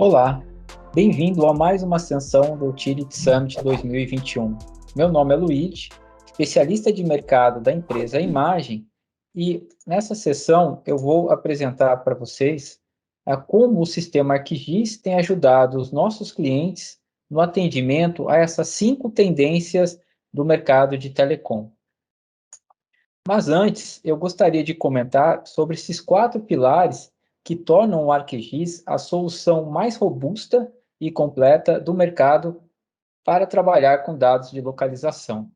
Olá, bem-vindo a mais uma sessão do Utility Summit 2021. Meu nome é Luigi, especialista de mercado da empresa Imagem, e nessa sessão eu vou apresentar para vocês como o sistema ArcGIS tem ajudado os nossos clientes no atendimento a essas 5 tendências do mercado de telecom. Mas antes, eu gostaria de comentar sobre esses 4 pilares que tornam o ArcGIS a solução mais robusta e completa do mercado para trabalhar com dados de localização,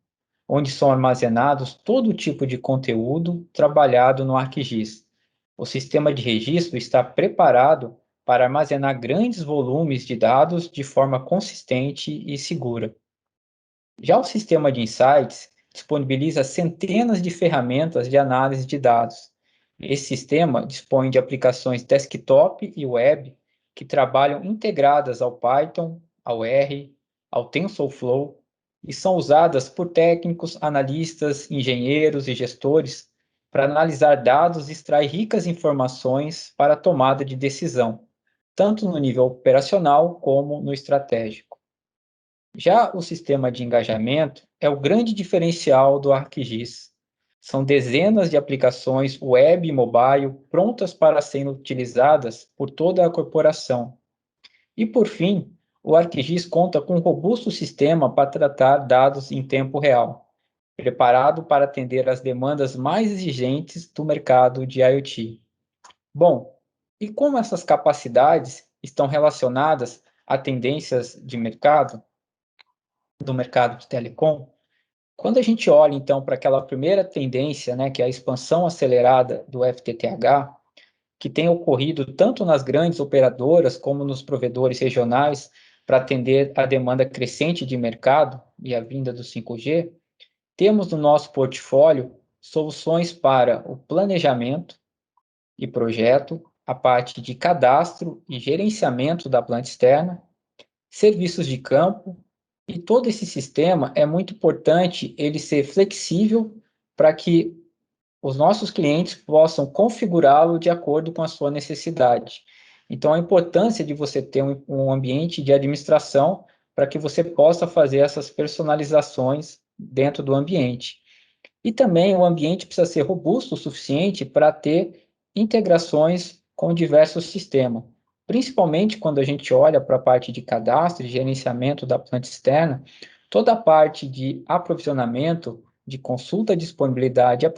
onde são armazenados todo tipo de conteúdo trabalhado no ArcGIS. O sistema de registro está preparado para armazenar grandes volumes de dados de forma consistente e segura. Já o sistema de insights disponibiliza centenas de ferramentas de análise de dados. Esse sistema dispõe de aplicações desktop e web que trabalham integradas ao Python, ao R, ao TensorFlow e são usadas por técnicos, analistas, engenheiros e gestores para analisar dados e extrair ricas informações para a tomada de decisão, tanto no nível operacional como no estratégico. Já o sistema de engajamento é o grande diferencial do ArcGIS. São dezenas de aplicações web e mobile prontas para serem utilizadas por toda a corporação. E, por fim, o ArcGIS conta com um robusto sistema para tratar dados em tempo real, preparado para atender às demandas mais exigentes do mercado de IoT. Bom, e como essas capacidades estão relacionadas a tendências de mercado? Do mercado de telecom, quando a gente olha, então, para aquela primeira tendência, né, que é a expansão acelerada do FTTH, que tem ocorrido tanto nas grandes operadoras como nos provedores regionais para atender a demanda crescente de mercado e a vinda do 5G, temos no nosso portfólio soluções para o planejamento e projeto, a parte de cadastro e gerenciamento da planta externa, serviços de campo. E todo esse sistema é muito importante ele ser flexível para que os nossos clientes possam configurá-lo de acordo com a sua necessidade. Então, a importância de você ter um ambiente de administração para que você possa fazer essas personalizações dentro do ambiente. E também o ambiente precisa ser robusto o suficiente para ter integrações com diversos sistemas. Principalmente quando a gente olha para a parte de cadastro e gerenciamento da planta externa, toda a parte de aprovisionamento, de consulta, disponibilidade e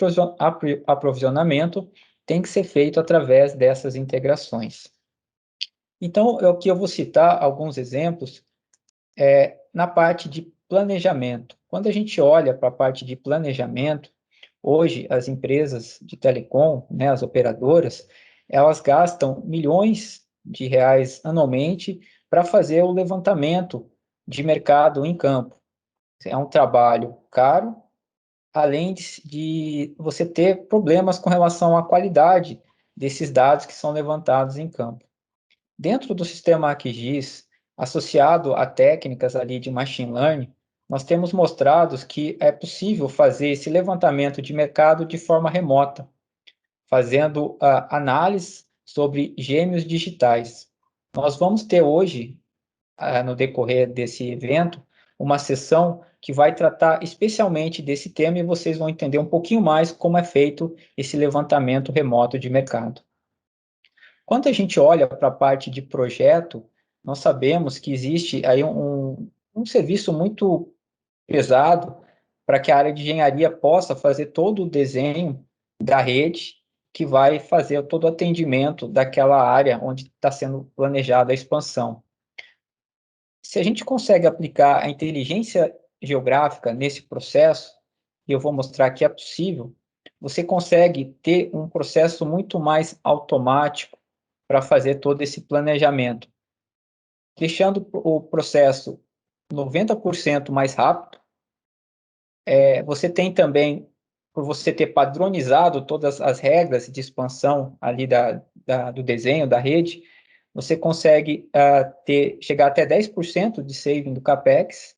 aprovisionamento tem que ser feito através dessas integrações. Então, aqui eu vou citar alguns exemplos na parte de planejamento. Quando a gente olha para a parte de planejamento, hoje as empresas de telecom, né, as operadoras, elas gastam milhões de reais anualmente para fazer o levantamento de mercado em campo. É um trabalho caro, além de você ter problemas com relação à qualidade desses dados que são levantados em campo. Dentro do sistema ArcGIS, associado a técnicas ali de machine learning, nós temos mostrado que é possível fazer esse levantamento de mercado de forma remota, fazendo análise sobre gêmeos digitais. Nós vamos ter hoje, no decorrer desse evento, uma sessão que vai tratar especialmente desse tema e vocês vão entender um pouquinho mais como é feito esse levantamento remoto de mercado. Quando a gente olha para a parte de projeto, nós sabemos que existe aí um serviço muito pesado para que a área de engenharia possa fazer todo o desenho da rede que vai fazer todo o atendimento daquela área onde está sendo planejada a expansão. Se a gente consegue aplicar a inteligência geográfica nesse processo, e eu vou mostrar que é possível, você consegue ter um processo muito mais automático para fazer todo esse planejamento, deixando o processo 90% mais rápido. Você tem também, por você ter padronizado todas as regras de expansão ali do desenho da rede, você consegue chegar até 10% de saving do CAPEX,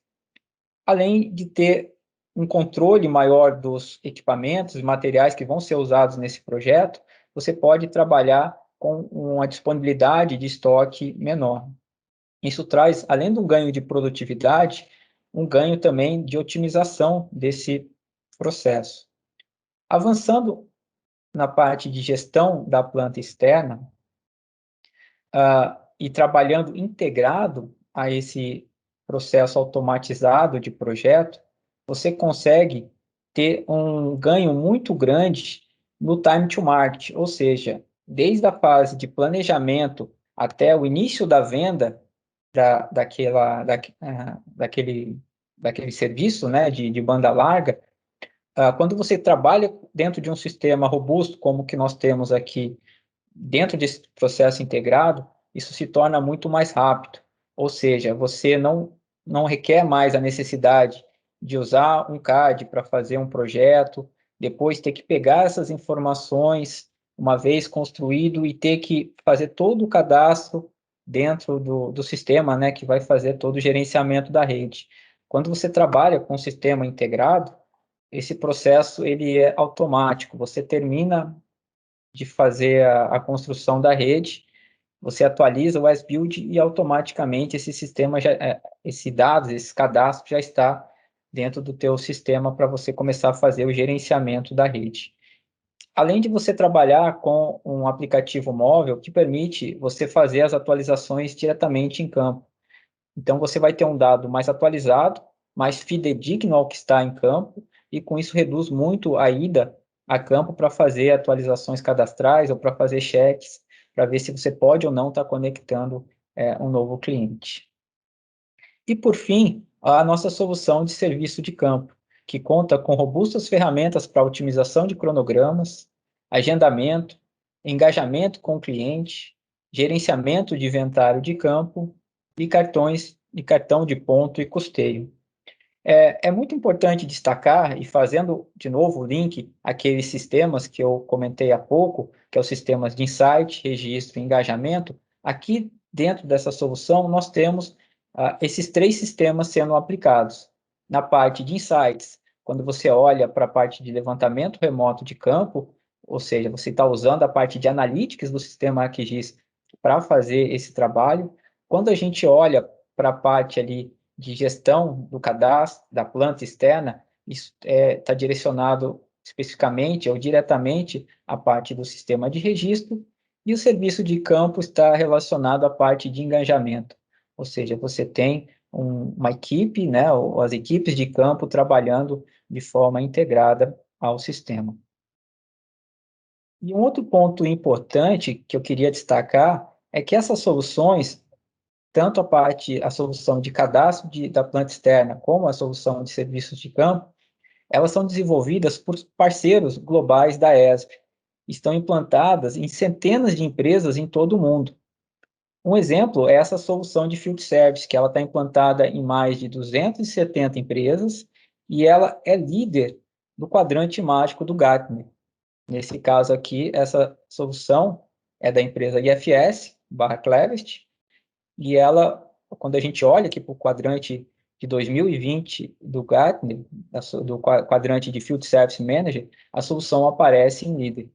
além de ter um controle maior dos equipamentos e materiais que vão ser usados nesse projeto, você pode trabalhar com uma disponibilidade de estoque menor. Isso traz, além do ganho de produtividade, um ganho também de otimização desse processo. Avançando na parte de gestão da planta externa, e trabalhando integrado a esse processo automatizado de projeto, você consegue ter um ganho muito grande no time to market, ou seja, desde a fase de planejamento até o início da venda daquele serviço, né, de banda larga. Quando você trabalha dentro de um sistema robusto, como o que nós temos aqui, dentro desse processo integrado, isso se torna muito mais rápido. Ou seja, você não requer mais a necessidade de usar um CAD para fazer um projeto, depois ter que pegar essas informações, uma vez construído, e ter que fazer todo o cadastro dentro do sistema, né, que vai fazer todo o gerenciamento da rede. Quando você trabalha com um sistema integrado, esse processo ele é automático. Você termina de fazer a construção da rede, você atualiza o S-Build e automaticamente esse sistema esse dados, esse cadastro já está dentro do teu sistema para você começar a fazer o gerenciamento da rede. Além de você trabalhar com um aplicativo móvel que permite você fazer as atualizações diretamente em campo. Então, você vai ter um dado mais atualizado, mais fidedigno ao que está em campo, e com isso reduz muito a ida a campo para fazer atualizações cadastrais ou para fazer cheques, para ver se você pode ou não estar conectando um novo cliente. E, por fim, a nossa solução de serviço de campo, que conta com robustas ferramentas para otimização de cronogramas, agendamento, engajamento com o cliente, gerenciamento de inventário de campo e cartão de ponto e custeio. É muito importante destacar, e fazendo de novo o link àqueles sistemas que eu comentei há pouco, que é os sistemas de insight, registro e engajamento, aqui dentro dessa solução nós temos esses três sistemas sendo aplicados. Na parte de insights, quando você olha para a parte de levantamento remoto de campo, ou seja, você está usando a parte de analytics do sistema ArcGIS para fazer esse trabalho. Quando a gente olha para a parte ali de gestão do cadastro da planta externa, isso está direcionado especificamente ou diretamente à parte do sistema de registro, e o serviço de campo está relacionado à parte de engajamento, ou seja, você tem uma equipe, né, ou as equipes de campo trabalhando de forma integrada ao sistema. E um outro ponto importante que eu queria destacar é que essas soluções, tanto a solução de cadastro da planta externa, como a solução de serviços de campo, elas são desenvolvidas por parceiros globais da ESB. Estão implantadas em centenas de empresas em todo o mundo. Um exemplo é essa solução de Field Service, que ela está implantada em mais de 270 empresas e ela é líder do quadrante mágico do Gartner. Nesse caso aqui, essa solução é da empresa IFS/Clevest, e ela, quando a gente olha aqui para o quadrante de 2020 do Gartner, do quadrante de Field Service Manager, a solução aparece em líder,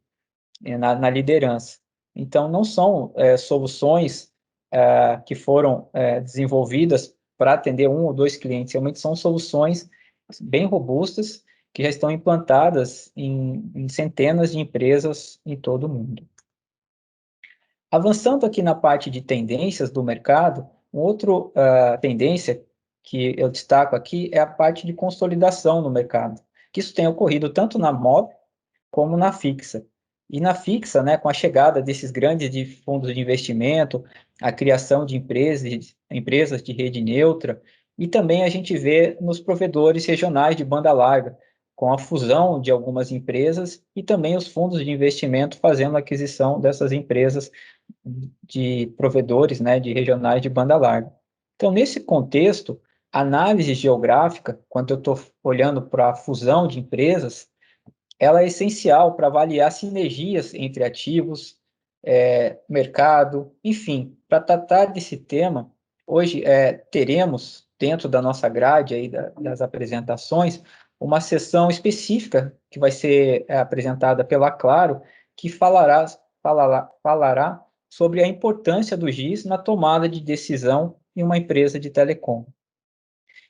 na liderança. Então, não são soluções que foram desenvolvidas para atender um ou dois clientes, realmente são soluções bem robustas que já estão implantadas em centenas de empresas em todo o mundo. Avançando aqui na parte de tendências do mercado, outra tendência que eu destaco aqui é a parte de consolidação no mercado, que isso tem ocorrido tanto na MOB como na fixa. E na fixa, né, com a chegada desses grandes fundos de investimento, a criação de empresas de rede neutra, e também a gente vê nos provedores regionais de banda larga, com a fusão de algumas empresas e também os fundos de investimento fazendo a aquisição dessas empresas de provedores, né, de regionais de banda larga. Então, nesse contexto, análise geográfica, quando eu estou olhando para a fusão de empresas, ela é essencial para avaliar sinergias entre ativos, mercado, enfim, para tratar desse tema, hoje teremos, dentro da nossa grade aí das apresentações, uma sessão específica que vai ser apresentada pela Claro, que falará sobre a importância do GIS na tomada de decisão em uma empresa de telecom.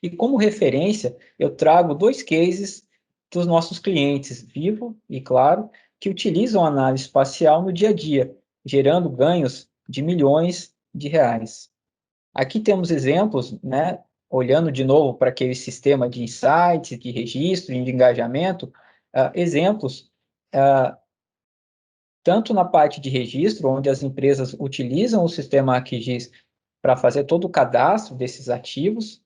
E como referência, eu trago 2 cases dos nossos clientes, Vivo e Claro, que utilizam análise espacial no dia a dia, gerando ganhos de milhões de reais. Aqui temos exemplos, né, olhando de novo para aquele sistema de insights, de registro e de engajamento, exemplos, tanto na parte de registro, onde as empresas utilizam o sistema ArcGIS para fazer todo o cadastro desses ativos.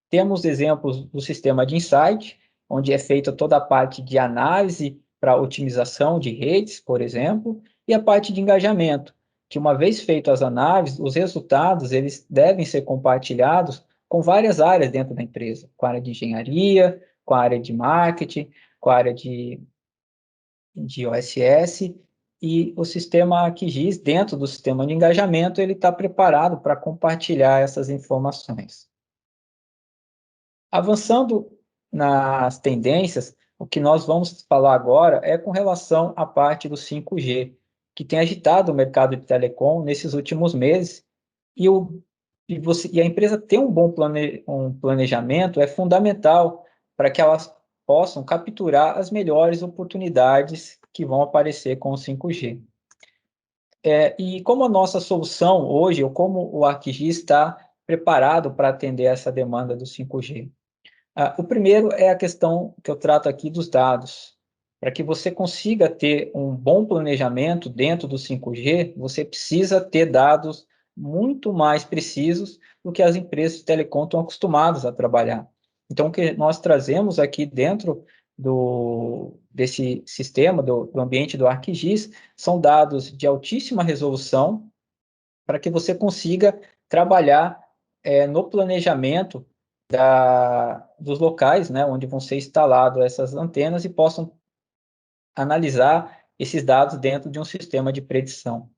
Temos exemplos do sistema de insight, onde é feita toda a parte de análise para otimização de redes, por exemplo, e a parte de engajamento, que uma vez feitas as análises, os resultados eles devem ser compartilhados com várias áreas dentro da empresa, com a área de engenharia, com a área de marketing, com a área de OSS, e o sistema QGIS, dentro do sistema de engajamento, ele está preparado para compartilhar essas informações. Avançando nas tendências, o que nós vamos falar agora é com relação à parte do 5G, que tem agitado o mercado de telecom nesses últimos meses, e, e a empresa ter um bom planejamento é fundamental para que elas possam capturar as melhores oportunidades que vão aparecer com o 5G. E como a nossa solução hoje, ou como o ArcGIS está preparado para atender essa demanda do 5G? O primeiro é a questão que eu trato aqui dos dados. Para que você consiga ter um bom planejamento dentro do 5G, você precisa ter dados muito mais precisos do que as empresas de telecom estão acostumadas a trabalhar. Então, o que nós trazemos aqui dentro desse sistema, do ambiente do ArcGIS, são dados de altíssima resolução para que você consiga trabalhar no planejamento dos locais, né, onde vão ser instaladas essas antenas e possam analisar esses dados dentro de um sistema de predição.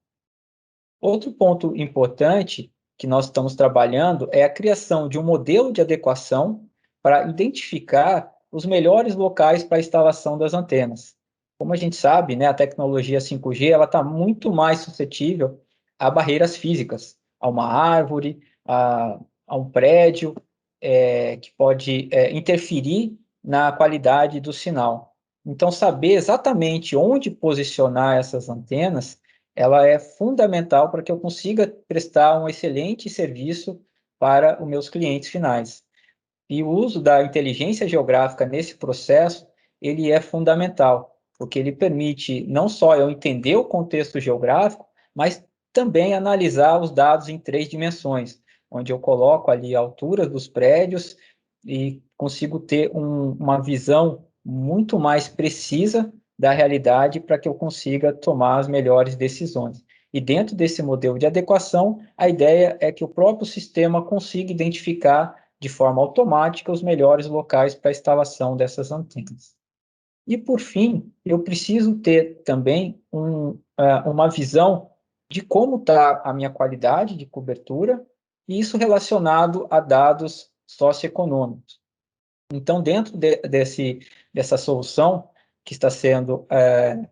Outro ponto importante que nós estamos trabalhando é a criação de um modelo de adequação para identificar os melhores locais para a instalação das antenas. Como a gente sabe, né, a tecnologia 5G ela está muito mais suscetível a barreiras físicas, a uma árvore, a um prédio, que pode interferir na qualidade do sinal. Então, saber exatamente onde posicionar essas antenas, ela é fundamental para que eu consiga prestar um excelente serviço para os meus clientes finais. E o uso da inteligência geográfica nesse processo, ele é fundamental, porque ele permite não só eu entender o contexto geográfico, mas também analisar os dados em 3 dimensões, onde eu coloco ali a altura dos prédios e consigo ter uma visão muito mais precisa da realidade para que eu consiga tomar as melhores decisões. E dentro desse modelo de adequação, a ideia é que o próprio sistema consiga identificar de forma automática os melhores locais para a instalação dessas antenas. E, por fim, eu preciso ter também uma visão de como está a minha qualidade de cobertura, e isso relacionado a dados socioeconômicos. Então, dentro dessa solução que está sendo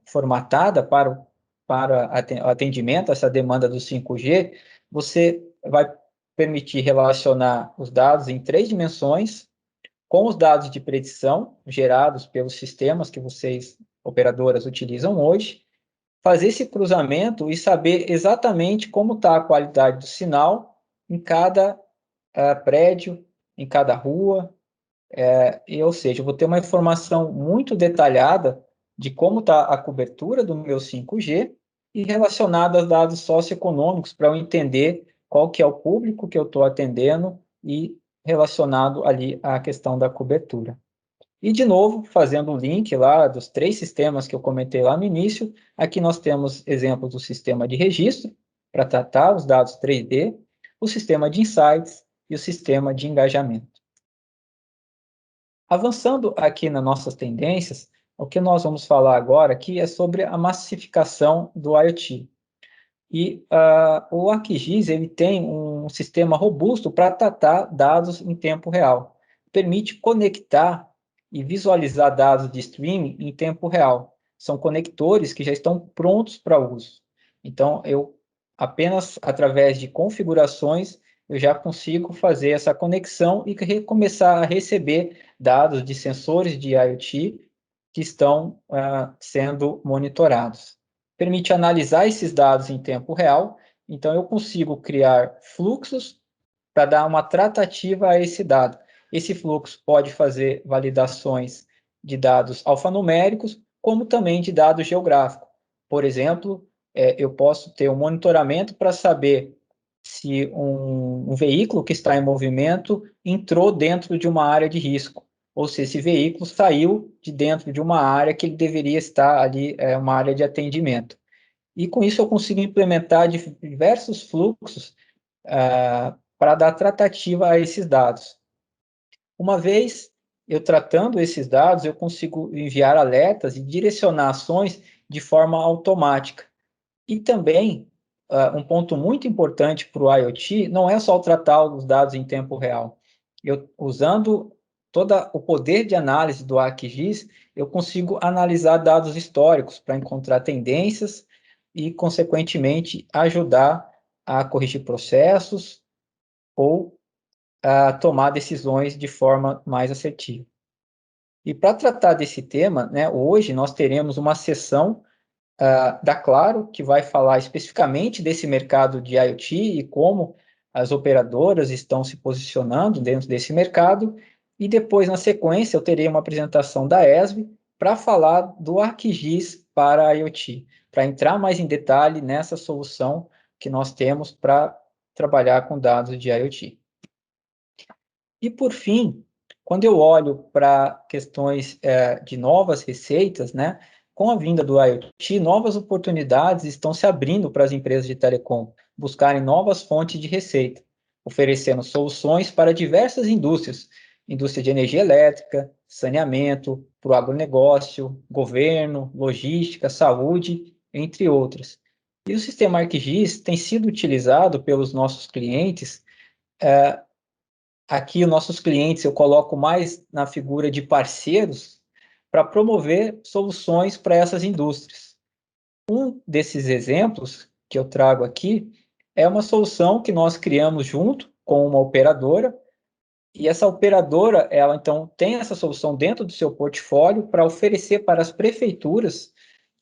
formatada para atendimento a essa demanda do 5G, você vai permitir relacionar os dados em 3 dimensões com os dados de predição gerados pelos sistemas que vocês, operadoras, utilizam hoje, fazer esse cruzamento e saber exatamente como está a qualidade do sinal em cada prédio, em cada rua, ou seja, eu vou ter uma informação muito detalhada de como está a cobertura do meu 5G e relacionada a dados socioeconômicos para eu entender qual que é o público que eu estou atendendo e relacionado ali à questão da cobertura. E, de novo, fazendo o link lá dos 3 sistemas que eu comentei lá no início, aqui nós temos exemplos do sistema de registro, para tratar os dados 3D, o sistema de insights e o sistema de engajamento. Avançando aqui nas nossas tendências, o que nós vamos falar agora aqui é sobre a massificação do IoT. E o ArcGIS ele tem um sistema robusto para tratar dados em tempo real. Permite conectar e visualizar dados de streaming em tempo real. São conectores que já estão prontos para uso. Então, eu apenas através de configurações, eu já consigo fazer essa conexão e começar a receber dados de sensores de IoT que estão sendo monitorados. Permite analisar esses dados em tempo real, então eu consigo criar fluxos para dar uma tratativa a esse dado. Esse fluxo pode fazer validações de dados alfanuméricos, como também de dados geográficos. Por exemplo, eu posso ter um monitoramento para saber se um veículo que está em movimento entrou dentro de uma área de risco, ou se esse veículo saiu de dentro de uma área que ele deveria estar ali, uma área de atendimento. E com isso eu consigo implementar diversos fluxos para dar tratativa a esses dados. Uma vez eu tratando esses dados, eu consigo enviar alertas e direcionar ações de forma automática. E também, um ponto muito importante para o IoT não é só tratar os dados em tempo real. Eu, usando todo o poder de análise do ArcGIS, eu consigo analisar dados históricos para encontrar tendências e, consequentemente, ajudar a corrigir processos ou a tomar decisões de forma mais assertiva. E para tratar desse tema, né, hoje nós teremos uma sessão da Claro, que vai falar especificamente desse mercado de IoT e como as operadoras estão se posicionando dentro desse mercado. E depois, na sequência, eu terei uma apresentação da ESB para falar do ArcGIS para IoT, para entrar mais em detalhe nessa solução que nós temos para trabalhar com dados de IoT. E, por fim, quando eu olho para questões de novas receitas, né, com a vinda do IoT, novas oportunidades estão se abrindo para as empresas de telecom buscarem novas fontes de receita, oferecendo soluções para diversas indústrias, indústria de energia elétrica, saneamento, para o agronegócio, governo, logística, saúde, entre outras. E o sistema ArcGIS tem sido utilizado pelos nossos clientes. Aqui, os nossos clientes, eu coloco mais na figura de parceiros para promover soluções para essas indústrias. Um desses exemplos que eu trago aqui é uma solução que nós criamos junto com uma operadora, e essa operadora, ela então tem essa solução dentro do seu portfólio para oferecer para as prefeituras,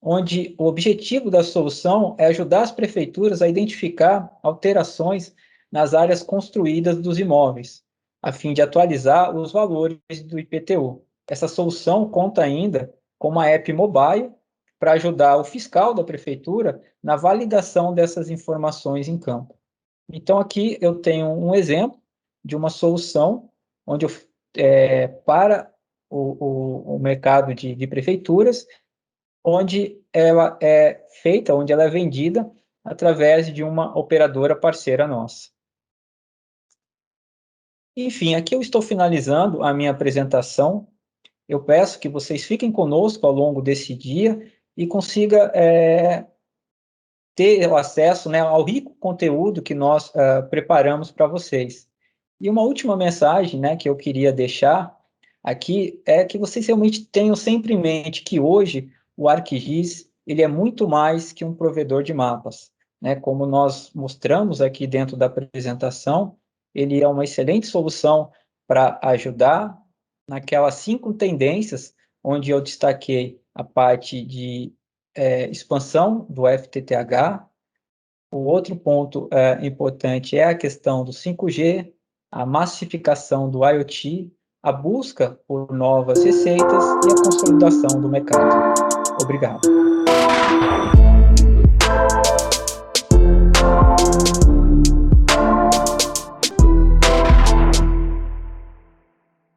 onde o objetivo da solução é ajudar as prefeituras a identificar alterações nas áreas construídas dos imóveis, a fim de atualizar os valores do IPTU. Essa solução conta ainda com uma app mobile para ajudar o fiscal da prefeitura na validação dessas informações em campo. Então, aqui eu tenho um exemplo de uma solução onde para o mercado de prefeituras, onde ela é feita, onde ela é vendida através de uma operadora parceira nossa. Enfim, aqui eu estou finalizando a minha apresentação. Eu peço que vocês fiquem conosco ao longo desse dia e consiga ter o acesso, né, ao rico conteúdo que nós preparamos para vocês. E uma última mensagem, né, que eu queria deixar aqui é que vocês realmente tenham sempre em mente que hoje o ArcGIS ele é muito mais que um provedor de mapas, né? Como nós mostramos aqui dentro da apresentação, ele é uma excelente solução para ajudar naquelas 5 tendências onde eu destaquei a parte de expansão do FTTH. O outro ponto importante é a questão do 5G, a massificação do IoT, a busca por novas receitas e a consolidação do mercado. Obrigado.